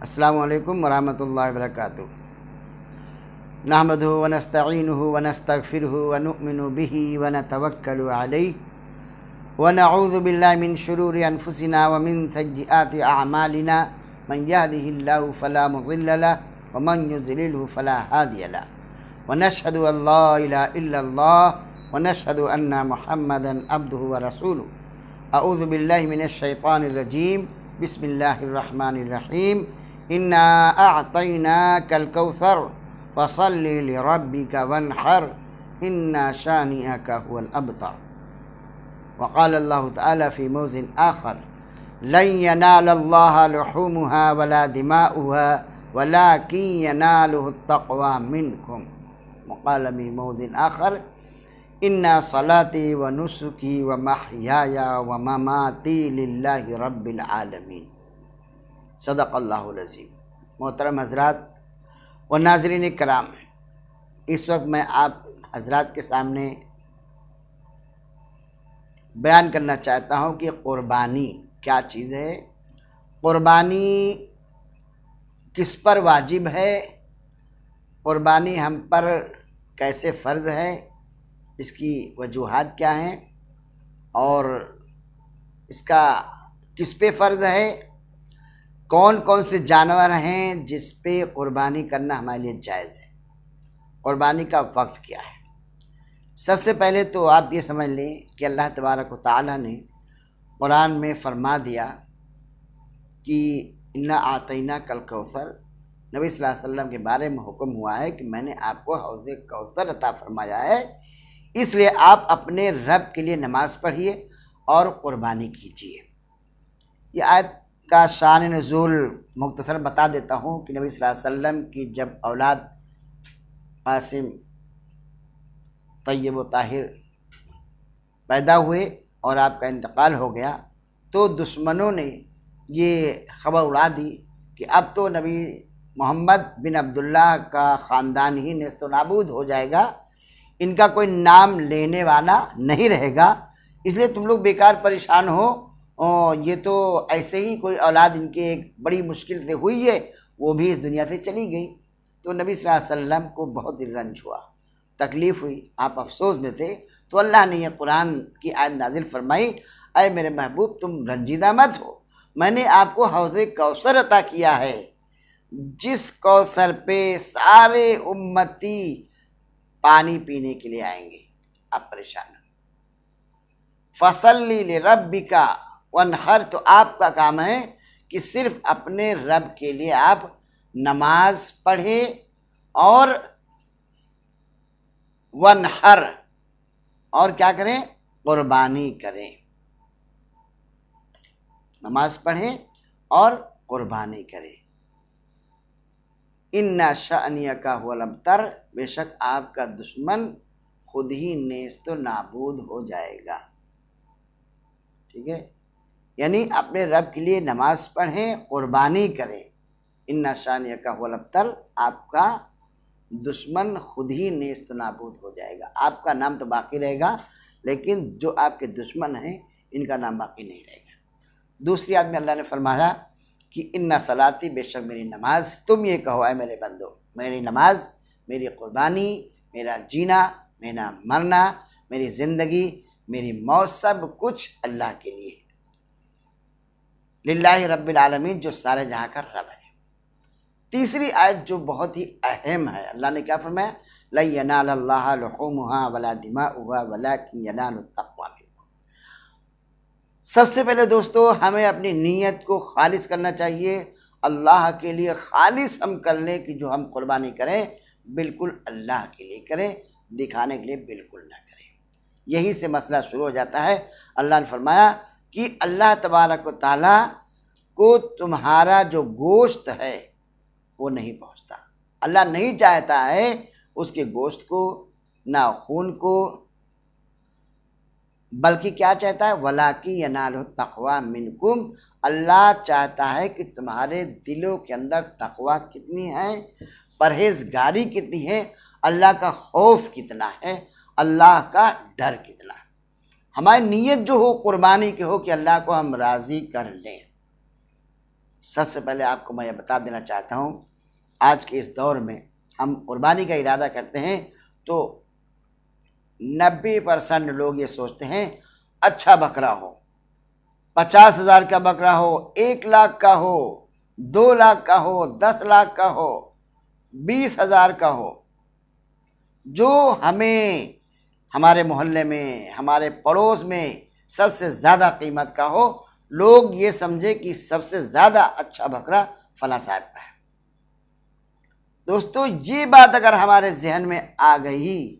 अस्सलामु अलैकुम वरहमतुल्लाहि वबरकातुहू। नहमदुहु व नस्तईनुहु व नस्तगफिरुहु व नुअमिनु बिही व नतवक्कलु अलैहि व नऊज़ु बिल्लाहि मिन शुरूरि अनफुसिना व मिन सय्यिआति अअमालिना मन यहदिहिल्लाहु फला मुज़िल्ल लहु व मन युज़लिलहु फला हादिय लहु व नशहदु अल्ला इलाहा इल्लल्लाह व नशहदु अन्ना मुहम्मदन अब्दुहु व रसूलुहु। अऊज़ु बिल्लाहि मिनश शैतानिर रजीम। बिस्मिल्लाहिर रहमानिर रहीम। इन्ना अअतैनाकल कौसर फसल्लि लिरब्बिका वन्हर इन्ना शानिअका हुवल अबतर। वक़ाल अल्लाहु तआला फ़ी मौज़िन आख़र लन यनालल्लाहा लुहूमुहा वला दिमाउहा वलाकिन यनालुहुत तक़वा मिनकुम। वक़ाल फ़ी मौज़िन आख़र इन्ना सलाती व नुसुकी व महयाया व ममाती लिल्लाहि रब्बिल आलमीन। सदक़ल्लाहुल अज़ीम। मोहतरम हज़रात व नाज़रीन कराम, इस वक्त मैं आप हज़रात के सामने बयान करना चाहता हूँ कि क़ुरबानी क्या चीज़ है, क़ुरबानी किस पर वाजिब है, क़ुरबानी हम पर कैसे फ़र्ज़ है, इसकी वजूहात क्या हैं और इसका किस पे फ़र्ज़ है, कौन कौन से जानवर हैं जिस पे क़ुरबानी करना हमारे लिए जायज़ है, क़ुरबानी का वक्त क्या है। सबसे पहले तो आप ये समझ लें कि अल्लाह तबारक व तआला ने कुरान में फ़रमा दिया कि इन्ना आतैनाकल कौसर, नबी सल्लल्लाहु अलैहि वसल्लम के बारे में हुक्म हुआ है कि मैंने आपको हौज़े कौसर अता फरमाया है, इसलिए आप अपने रब के लिए नमाज़ पढ़िए और क़ुरबानी कीजिए। ये आयत का शान नुज़ूल मुख्तसर बता देता हूँ कि नबी सल्लल्लाहु अलैहि वसल्लम की जब औलाद कासिम तय्यब व ताहिर पैदा हुए और आपका इंतकाल हो गया तो दुश्मनों ने ये ख़बर उड़ा दी कि अब तो नबी मोहम्मद बिन अब्दुल्लाह का ख़ानदान ही नेस्त नाबूद हो जाएगा, इनका कोई नाम लेने वाला नहीं रहेगा, इसलिए तुम लोग बेकार परेशान हो, ये तो ऐसे ही कोई औलाद इनके एक बड़ी मुश्किल से हुई है, वो भी इस दुनिया से चली गई। तो नबी सल्लल्लाहु अलैहि वसल्लम को बहुत रंज हुआ, तकलीफ़ हुई, आप अफसोस में थे। तो अल्लाह ने यह कुरान की आयत नाजिल फरमाई, अय मेरे महबूब तुम रंजीदा मत हो, मैंने आपको हौज़े कौसर अता किया है, जिस कौसर पे सारे उम्मती पानी पीने के लिए आएंगे, आप परेशान न। फसल्ली लिरब्बिका वन्हर, तो आपका काम है कि सिर्फ अपने रब के लिए आप नमाज पढ़ें और वन्हर, और क्या करें, क़ुरबानी करें। नमाज पढ़ें और क़ुरबानी करें। इन्ना शानिअका हुवल अबतर, बेशक आपका दुश्मन खुद ही नेस्त नाबूद हो जाएगा। ठीक है, यानी अपने रब के लिए नमाज पढ़ें, क़ुरबानी करें। इन्ना शानिअका हुवल अबतर, आपका दुश्मन खुद ही नेस्त नाबूद हो जाएगा। आपका नाम तो बाकी रहेगा, लेकिन जो आपके दुश्मन हैं इनका नाम बाकी नहीं रहेगा। दूसरी आयत में अल्लाह ने फरमाया कि इन्ना सलाती, बेशक मेरी नमाज, तुम ये कहो है मेरे बंदो, मेरी नमाज, मेरी क़ुरबानी, मेरा जीना, मेरा मरना, मेरी ज़िंदगी, मेरी मौत, सब कुछ अल्लाह के लिए, लिल्लाहि रब्बिल आलमीन, जो सारे जहाँ का रब है। तीसरी आयत जो बहुत ही अहम है, अल्लाह ने क्या फरमाया, ला यनालल्लाहा लुहूमुहा वला दिमाउहा वलाकिन यनालुत तक़वा मिनकुम। सबसे पहले दोस्तों हमें अपनी नीयत को खालिस करना चाहिए, अल्लाह के लिए खालिस हम कर लें कि जो हम क़ुरबानी करें बिल्कुल अल्लाह के लिए करें, दिखाने के लिए बिल्कुल ना करें। यही से मसला शुरू हो जाता है। अल्लाह ने फरमाया कि अल्लाह तबारक व तआला को तुम्हारा जो गोश्त है वो नहीं पहुँचता, अल्लाह नहीं चाहता है उसके गोश्त को, ना खून को, बल्कि क्या चाहता है, वलाकि यनालु तक़वा मिनकुम, अल्लाह चाहता है कि तुम्हारे दिलों के अंदर तक़वा कितनी है, परहेज़गारी कितनी है, अल्लाह का खौफ कितना है, अल्लाह का डर कितना है। हमारी नीयत जो हो क़ुरबानी की हो कि अल्लाह को हम राज़ी कर लें। सबसे पहले आपको मैं ये बता देना चाहता हूँ, आज के इस दौर में हम कुर्बानी का इरादा करते हैं तो 90% लोग ये सोचते हैं अच्छा बकरा हो, 50,000 का बकरा हो, 1 लाख का हो, 2 लाख का हो, 10 लाख का हो, 20,000 का हो, जो हमें हमारे मोहल्ले में, हमारे पड़ोस में सबसे ज़्यादा कीमत का हो, लोग ये समझे कि सबसे ज़्यादा अच्छा बकरा फला साहब का है। दोस्तों, ये बात अगर हमारे जहन में आ गई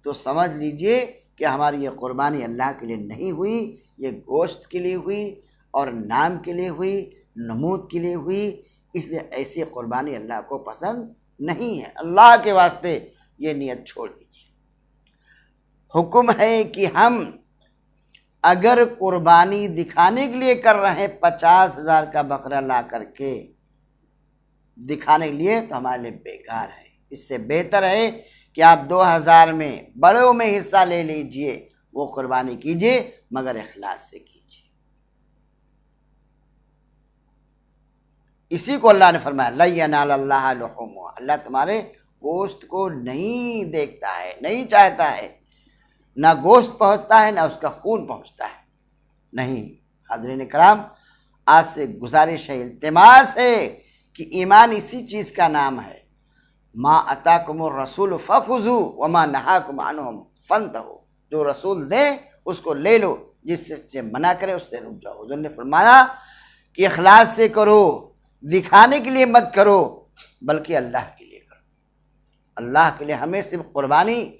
तो समझ लीजिए कि हमारी ये कुर्बानी अल्लाह के लिए नहीं हुई, ये गोश्त के लिए हुई और नाम के लिए हुई, नमूद के लिए हुई। इसलिए ऐसी कुर्बानी अल्लाह को पसंद नहीं है। अल्लाह के वास्ते ये नियत छोड़ दीजिए। हुक्म है कि हम अगर कुर्बानी दिखाने के लिए कर रहे हैं 50,000 का बकरा ला करके दिखाने के लिए, तो हमारे लिए बेकार है। इससे बेहतर है कि आप 2000 में बड़ों में हिस्सा ले लीजिए, वो कुर्बानी कीजिए, मगर इखलास से कीजिए। इसी को अल्लाह ने फरमाया ला यनाल अल्लाह लुहुमुहा, अल्लाह तुम्हारे गोश्त को नहीं देखता है, नहीं चाहता है, ना गोश्त पहुँचता है ना उसका खून पहुँचता है। नहीं हाज़रीन कराम, आज से गुजारिश है, इल्तिमास है कि ईमान इसी चीज़ का नाम है, मा अताकुमुर रसूल फखुज़ू व मा नहाकुम अन्हु फंतहू, जो रसूल दे उसको ले लो, जिससे मना करे उससे रुक जाओ। हुज़ूर ने फरमाया कि इखलास से करो, दिखाने के लिए मत करो, बल्कि अल्लाह के लिए करो। अल्लाह के लिए हमें सिर्फ कुर्बानी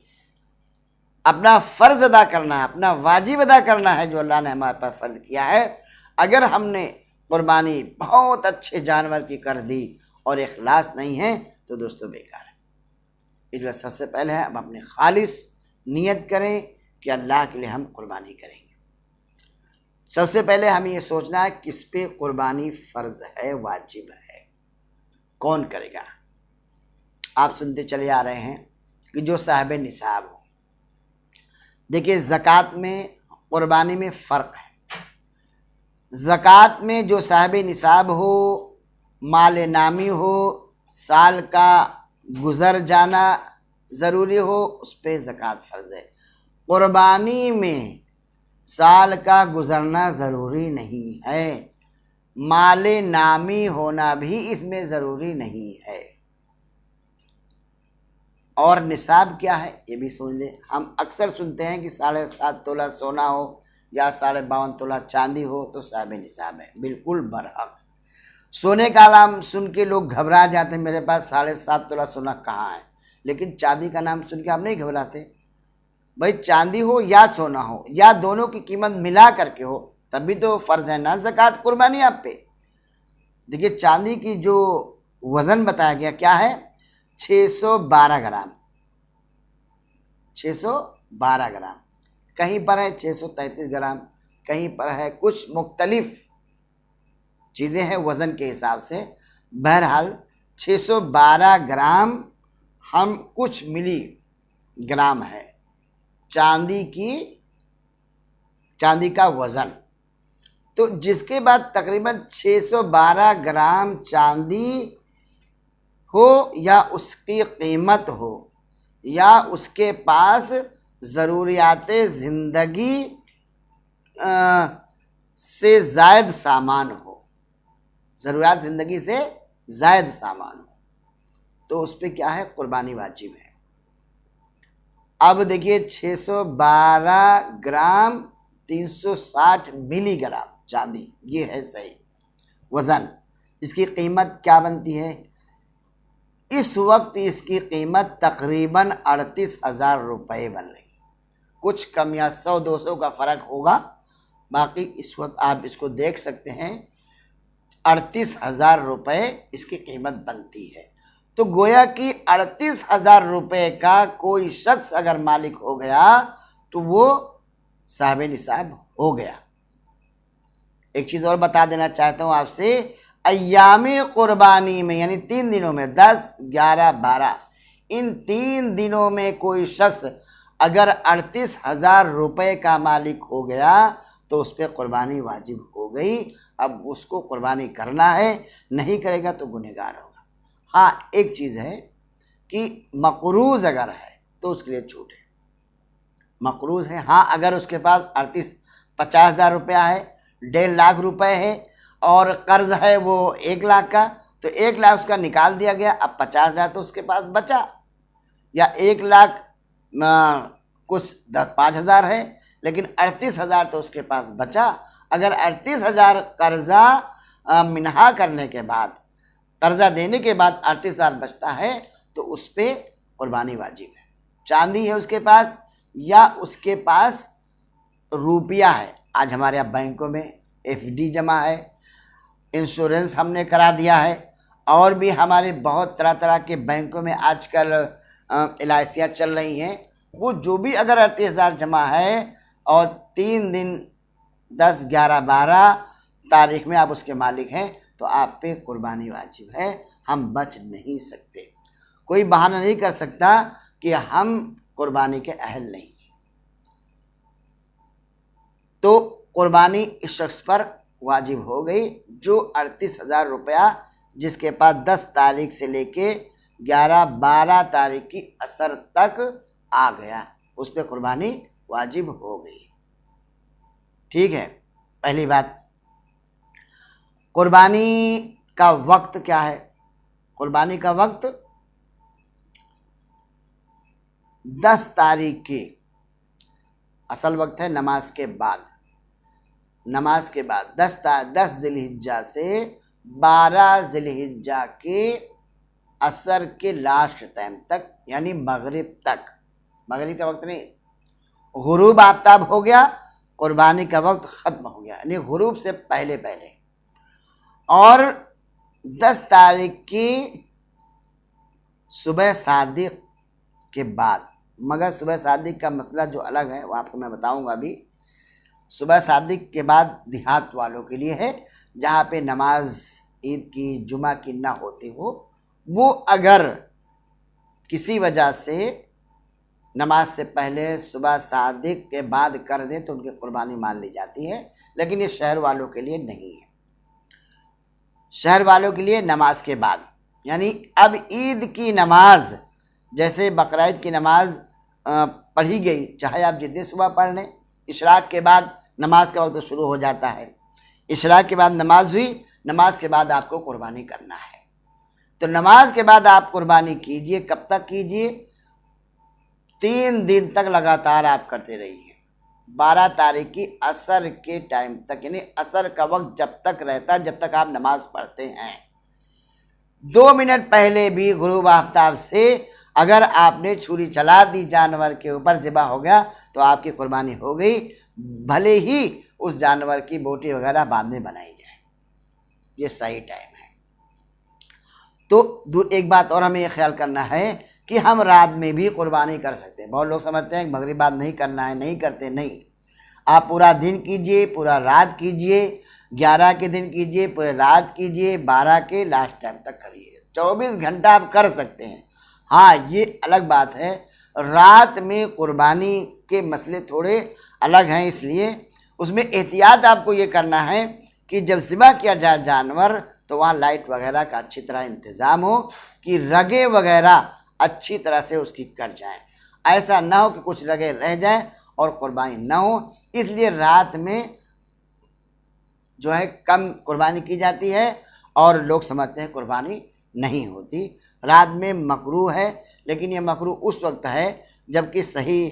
अपना फ़र्ज़ अदा करना है, अपना वाजिब अदा करना है जो अल्लाह ने हमारे पर फ़र्ज़ किया है। अगर हमने कुर्बानी बहुत अच्छे जानवर की कर दी और इखलास नहीं है तो दोस्तों बेकार है। इसलिए सबसे पहले हम अपने खालिस नियत करें कि अल्लाह के लिए हम कुर्बानी करेंगे। सबसे पहले हमें ये सोचना है किस पे कुर्बानी फ़र्ज़ है, वाजिब है, कौन करेगा। आप सुनते चले आ रहे हैं कि जो साहिब निसाब हो। देखिए, ज़कात में कुर्बानी में फ़र्क है। ज़कात में जो साहिब निसाब हो, माल नामी हो, साल का गुज़र जाना ज़रूरी हो, उस पर ज़कात फ़र्ज़ है। कुर्बानी में साल का गुज़रना ज़रूरी नहीं है, माल नामी होना भी इसमें ज़रूरी नहीं है। और निसाब क्या है ये भी सुन लें। हम अक्सर सुनते हैं कि 7.5 तोला सोना हो या 52.5 तोला चांदी हो तो साहिब निसाब है। बिल्कुल बरहक। सोने का नाम सुन के लोग घबरा जाते हैं, मेरे पास 7.5 तोला सोना कहाँ है। लेकिन चांदी का नाम सुन के आप नहीं घबराते। भाई, चांदी हो या सोना हो या दोनों की कीमत मिला करके हो, तभी तो फ़र्ज़ है ना ज़कात कुर्बानी आप पे। देखिए, चांदी की जो वज़न बताया गया क्या है, 612 ग्राम, 612 ग्राम। कहीं पर है 633 ग्राम, कहीं पर है कुछ मुख्तलिफ चीज़ें हैं वज़न के हिसाब से। बहरहाल 612 ग्राम हम कुछ मिली ग्राम है चांदी का वज़न। तो जिसके बाद तकरीबन 612 ग्राम चांदी हो या उसकी कीमत हो या उसके पास ज़रूरियात ज़िंदगी से ज़ायद सामान हो, ज़रूरियात ज़िंदगी से ज़ायद सामान हो, तो उस पर क्या है, कुर्बानी वाजिब है। अब देखिए, 612 ग्राम 360 मिलीग्राम चांदी, ये है सही वज़न। इसकी कीमत क्या बनती है? इस वक्त इसकी कीमत तकरीबन 38,000 रुपये बन रही। कुछ कम या 100-200 का फ़र्क होगा, बाकी इस वक्त आप इसको देख सकते हैं 38,000 रुपये इसकी कीमत बनती है। तो गोया कि 38,000 रुपये का कोई शख्स अगर मालिक हो गया तो वो साहिब निसाब हो गया। एक चीज़ और बता देना चाहता हूँ आपसे, अय्यामी कुर्बानी में यानी 3 दिनों में 10, 11, 12 इन 3 दिनों में कोई शख्स अगर 38,000 रुपये का मालिक हो गया तो उस पर कुर्बानी वाजिब हो गई। अब उसको कुर्बानी करना है, नहीं करेगा तो गुनहगार होगा। हाँ, एक चीज़ है कि मकरूज़ अगर है तो उसके लिए छूट है। मकरूज़ है, हाँ, अगर उसके पास 50,000 रुपया है, 1.5 लाख रुपए है और कर्ज है वो 1 लाख का, तो 1 लाख उसका निकाल दिया गया, अब 50,000 तो उसके पास बचा, या 1 लाख कुछ 5,000 है लेकिन 38,000 तो उसके पास बचा। अगर 38,000 कर्जा मिन्हा करने के बाद, कर्जा देने के बाद 38,000 बचता है तो उस पर कुर्बानी वाजिब है। चांदी है उसके पास या उसके पास रुपया है, आज हमारे यहाँ बैंकों में FD जमा है, इंश्योरेंस हमने करा दिया है, और भी हमारे बहुत तरह तरह के बैंकों में आजकल LICयाँ चल रही हैं। वो जो भी अगर 38,000 जमा है और 3 दिन 10, 11, 12 तारीख में आप उसके मालिक हैं तो आप पे कुर्बानी वाजिब है। हम बच नहीं सकते, कोई बहाना नहीं कर सकता कि हम कुर्बानी के अहल नहीं। तो कुर्बानी इस शख्स पर वाजिब हो गई जो 38,000 रुपया जिसके पास 10 तारीख से लेके 11-12 तारीख की असर तक आ गया, उस पर कुर्बानी वाजिब हो गई। ठीक है, पहली बात। कुर्बानी का वक्त क्या है? कुर्बानी का वक्त 10 तारीख की असल वक्त है, नमाज के बाद। नमाज के बाद 10 ज़िलहिज्जा से 12 ज़िलहिज्जा के असर के लास्ट टाइम तक, यानी मगरिब तक। मगरिब का वक्त नहीं, गुरूब आफ्ताब हो गया, कुर्बानी का वक्त ख़त्म हो गया, यानी गुरूब से पहले पहले। और 10 तारीख की सुबह सादिक के बाद, मगर सुबह सादिक का मसला जो अलग है वो आपको मैं बताऊंगा अभी। सुबह सादिक के बाद देहात वालों के लिए है, जहाँ पे नमाज ईद की जुमा की ना होती हो, वो अगर किसी वजह से नमाज से पहले सुबह सादिक के बाद कर दे तो उनकी कुर्बानी मान ली जाती है, लेकिन ये शहर वालों के लिए नहीं है। शहर वालों के लिए नमाज के बाद, यानी अब ईद की नमाज जैसे बकरा ईद की नमाज पढ़ी गई, चाहे आप जितनी सुबह पढ़ लें, इशराक के बाद नमाज का वक्त शुरू हो जाता है। इशराक के बाद नमाज हुई, नमाज के बाद आपको कुर्बानी करना है। तो नमाज के बाद आप कुर्बानी कीजिए। कब तक कीजिए? 3 दिन तक लगातार आप करते रहिए, 12 तारीख की असर के टाइम तक, यानी असर का वक्त जब तक रहता है, जब तक आप नमाज पढ़ते हैं। 2 मिनट पहले भी गुरूब आफ्ताब से अगर आपने छुरी चला दी जानवर के ऊपर, ज़िबा हो गया, तो आपकी कुर्बानी हो गई, भले ही उस जानवर की बोटी वगैरह बाद में बनाई जाए। ये सही टाइम है। तो एक बात और हमें ये ख्याल करना है कि हम रात में भी कुर्बानी कर सकते हैं। बहुत लोग समझते हैं कि मगरिब बाद नहीं करना है, नहीं करते। नहीं, आप पूरा दिन कीजिए, पूरा रात कीजिए, 11 के दिन कीजिए, पूरे रात कीजिए, 12 के लास्ट टाइम तक करिए। 24 घंटा आप कर सकते हैं। हाँ, ये अलग बात है, रात में कुर्बानी के मसले थोड़े अलग हैं, इसलिए उसमें एहतियात आपको ये करना है कि जब ज़िबा किया जाए जानवर तो वहाँ लाइट वगैरह का अच्छी तरह इंतज़ाम हो कि रगे वगैरह अच्छी तरह से उसकी कट जाएं। ऐसा ना हो कि कुछ रगे रह जाएं और कुर्बानी ना हो। इसलिए रात में जो है कम कुर्बानी की जाती है और लोग समझते हैं कुर्बानी नहीं होती। रात में मकरूह है, लेकिन ये मकरूह उस वक्त है जबकि सही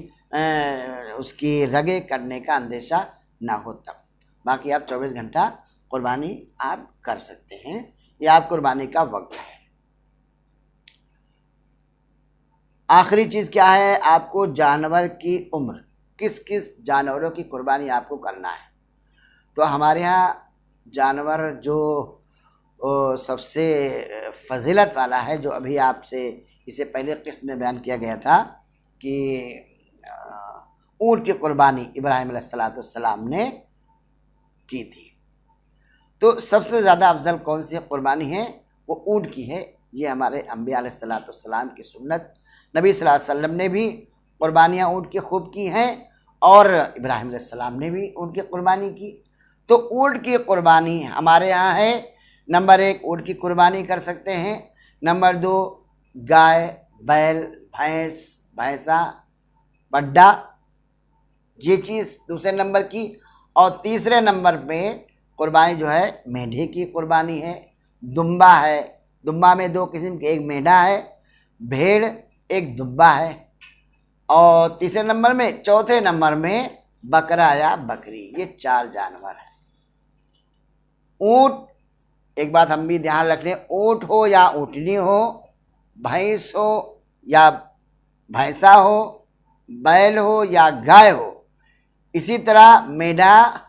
उसकी रगे कटने का अंदेशा ना हो तब। बाकी आप 24 घंटा कुर्बानी आप कर सकते हैं, यह आप कुर्बानी का वक्त है। आखिरी चीज़ क्या है? आपको जानवर की उम्र, किस किस जानवरों की कुर्बानी आपको करना है। तो हमारे यहाँ जानवर जो सबसे फजीलत वाला है, जो अभी आपसे इसे पहले किस्त में बयान किया गया था कि ऊँट की कुर्बानी इब्राहिम अलैहिस्सलाम ने की थी। तो सबसे ज़्यादा अफजल कौन सी कुर्बानी है? वो ऊँट की है। ये हमारे अंबिया अलैहिस्सलाम की सुन्नत। नबी सल्लल्लाहु अलैहि वसल्लम ने भी कुर्बानियाँ ऊँट की खूब की हैं और इब्राहिम अलैहिस्सलाम ने भी ऊँट की कुर्बानी की। तो ऊँट की कुर्बानी हमारे यहाँ है। नंबर 1 ऊँट की कुर्बानी कर सकते हैं। नंबर 2 गाय, बैल, भैंस, भैंसा, बड्डा, ये चीज़ दूसरे नंबर की। और तीसरे नंबर पे कुर्बानी जो है मेंढे की कुर्बानी है। दुम्बा है, दुम्बा में 2 किस्म के, एक मेंढा है, भेड़, एक दुम्बा है। और तीसरे नंबर में, चौथे नंबर में बकरा या बकरी। ये 4 जानवर हैं। ऊँट, एक बात हम भी ध्यान रख लें, ऊँट हो या ऊँटनी हो, भैंस हो या भैंसा हो, बैल हो या गाय हो, इसी तरह मेढ़ा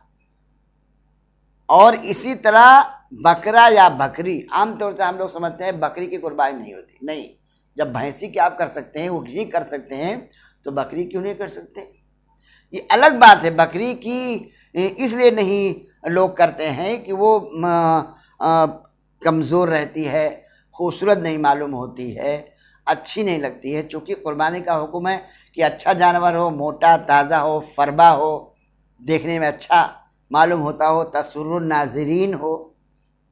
और इसी तरह बकरा या बकरी। आमतौर से हम लोग समझते हैं बकरी की कुर्बानी नहीं होती। नहीं, जब भैंसी की आप कर सकते हैं, ऊँटनी कर सकते हैं, तो बकरी क्यों नहीं कर सकते? ये अलग बात है। बकरी की इसलिए नहीं लोग करते हैं कि वो कमज़ोर रहती है, खूबसूरत नहीं मालूम होती है, अच्छी नहीं लगती है। चूँकि कुर्बानी का हुक्म है कि अच्छा जानवर हो, मोटा, ताज़ा हो, फरबा हो, देखने में अच्छा मालूम होता हो, तसुर्रुन नाज़रीन हो,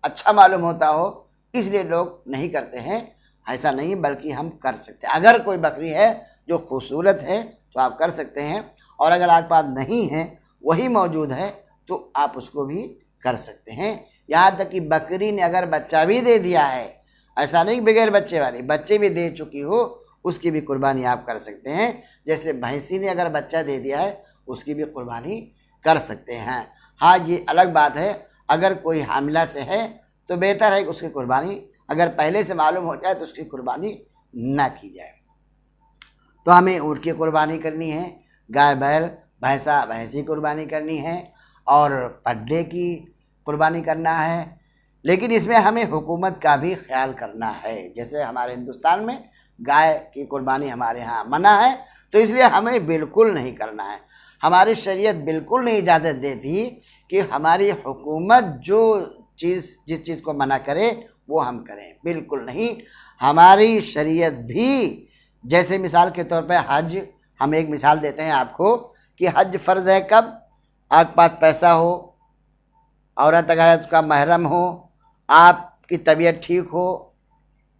अच्छा मालूम होता हो, इसलिए लोग नहीं करते हैं। ऐसा नहीं, बल्कि हम कर सकते हैं। अगर कोई बकरी है जो खूबसूरत है तो आप कर सकते हैं, और अगर आपके पास नहीं है, वही मौजूद है, तो आप उसको भी कर सकते हैं। यहाँ तक कि बकरी ने अगर बच्चा भी दे दिया है, ऐसा नहीं बगैर बच्चे वाली, बच्चे भी दे चुकी हो, उसकी भी कुर्बानी आप कर सकते हैं। जैसे भैंसी ने अगर बच्चा दे दिया है, उसकी भी कुर्बानी कर सकते हैं। हाँ, ये अलग बात है, अगर कोई हामिला से है तो बेहतर है कि उसकी कुर्बानी अगर पहले से मालूम हो जाए तो उसकी कुर्बानी ना की जाए। तो हमें ऊँट की कुर्बानी करनी है, गाय, बैल, भैंसा, भैंसी कुर्बानी करनी है, और पड्डे की कुर्बानी करना है। लेकिन इसमें हमें हुकूमत का भी ख्याल करना है। जैसे हमारे हिंदुस्तान में गाय की कुर्बानी हमारे यहाँ मना है, तो इसलिए हमें बिल्कुल नहीं करना है। हमारी शरीयत बिल्कुल नहीं इजाज़त देती कि हमारी हुकूमत जिस चीज़ को मना करे वो हम करें, बिल्कुल नहीं। हमारी शरीयत भी, जैसे मिसाल के तौर पे हज, हम एक मिसाल देते हैं आपको कि हज फ़र्ज़ है कब? आपके पास पैसा हो, औरत अगर उसका महरम हो, आपकी तबीयत ठीक हो,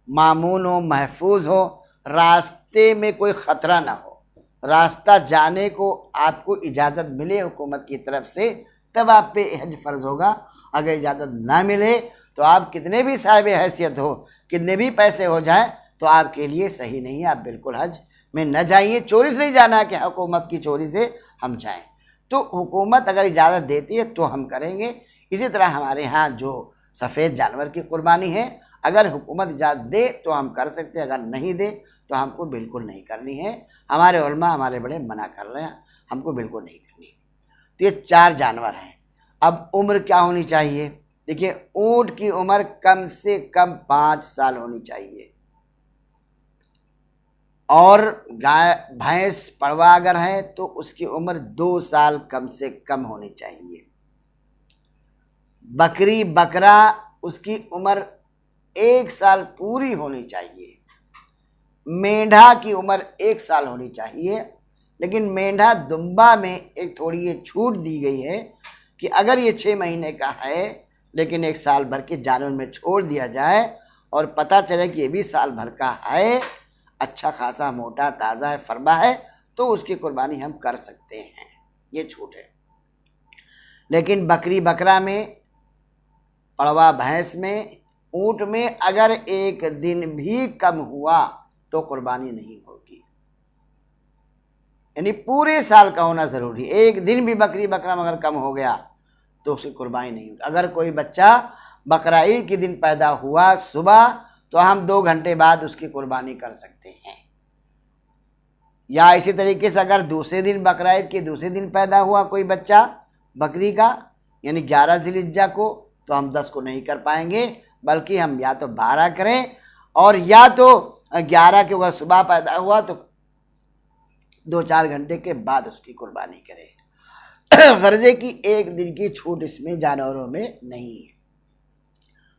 मामून हो, महफूज हो, रास्ते में कोई ख़तरा ना हो, रास्ता जाने को आपको इजाज़त मिले हुकूमत की तरफ से, तब आप पे हज फ़र्ज़ होगा। अगर इजाज़त ना मिले तो आप कितने भी साहिब हैसियत हो, कितने भी पैसे हो जाए, तो आपके लिए सही नहीं है। आप बिल्कुल हज में न जाइए। चोरी से नहीं जाना है कि हुकूमत की चोरी से हम जाएं। तो हुकूमत अगर इजाज़त देती है तो हम करेंगे। इसी तरह हमारे यहाँ जो सफ़ेद जानवर की कुर्बानी है, अगर हुकूमत इजाज़त दे तो हम कर सकते हैं, अगर नहीं दे तो हमको बिल्कुल नहीं करनी है। हमारे उलमा, हमारे बड़े मना कर रहे हैं, हमको बिल्कुल नहीं करनी। तो ये 4 जानवर हैं। अब उम्र क्या होनी चाहिए? देखिए, ऊँट की उम्र कम से कम 5 साल होनी चाहिए, और गाय, भैंस, पड़वा अगर है तो उसकी उम्र 2 साल कम से कम होनी चाहिए। बकरी, बकरा, उसकी उम्र 1 साल पूरी होनी चाहिए। मेंढा की उम्र 1 साल होनी चाहिए। लेकिन मेंढा, दुम्बा में एक थोड़ी ये छूट दी गई है कि अगर ये 6 महीने का है लेकिन 1 साल भर के जानवर में छोड़ दिया जाए और पता चले कि ये भी साल भर का है, अच्छा खासा मोटा, ताज़ा है, फरबा है, तो उसकी कुर्बानी हम कर सकते हैं। ये छूट है। लेकिन बकरी, बकरा में, पड़वा, भैंस में, ऊँट में अगर 1 दिन भी कम हुआ तो कुर्बानी नहीं होगी। यानी पूरे साल का होना ज़रूरी। 1 दिन भी बकरी, बकरा मगर कम हो गया तो उसकी कुर्बानी नहीं होगी। अगर कोई बच्चा बकरा ईद के दिन पैदा हुआ सुबह, तो हम 2 घंटे बाद उसकी कुर्बानी कर सकते हैं। या इसी तरीके से अगर दूसरे दिन, बकरा ईद के दूसरे दिन पैदा हुआ कोई बच्चा बकरी का, यानी 11 ज़िलहिज्जा को, तो हम 10 को नहीं कर पाएंगे, बल्कि हम या तो 12 करें, और या तो 11 के अगर सुबह पैदा हुआ तो 2-4 घंटे के बाद उसकी कुर्बानी करें। गर्जे की 1 दिन की छूट इसमें जानवरों में नहीं है।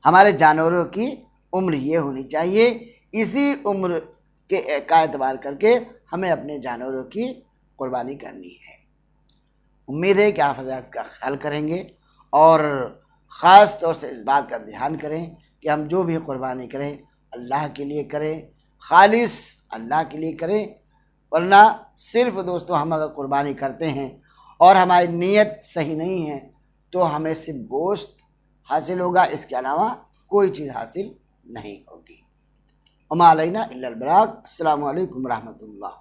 हमारे जानवरों की उम्र ये होनी चाहिए। इसी उम्र के का एतबार करके हमें अपने जानवरों की कुर्बानी करनी है। उम्मीद है कि आप हज़रात का ख्याल करेंगे और ख़ास तौर से इस बात का ध्यान करें कि हम जो भी कुर्बानी करें अल्लाह के लिए करें, खालिस अल्लाह के लिए करें। वरना सिर्फ दोस्तों हम अगर कुर्बानी करते हैं और हमारी नीयत सही नहीं है तो हमें सिर्फ गोश्त हासिल होगा, इसके अलावा कोई चीज़ हासिल नहीं होगी। वमा अलैना इल्लल बलाग। अस्सलामु अलैकुम रहमतुल्लाह।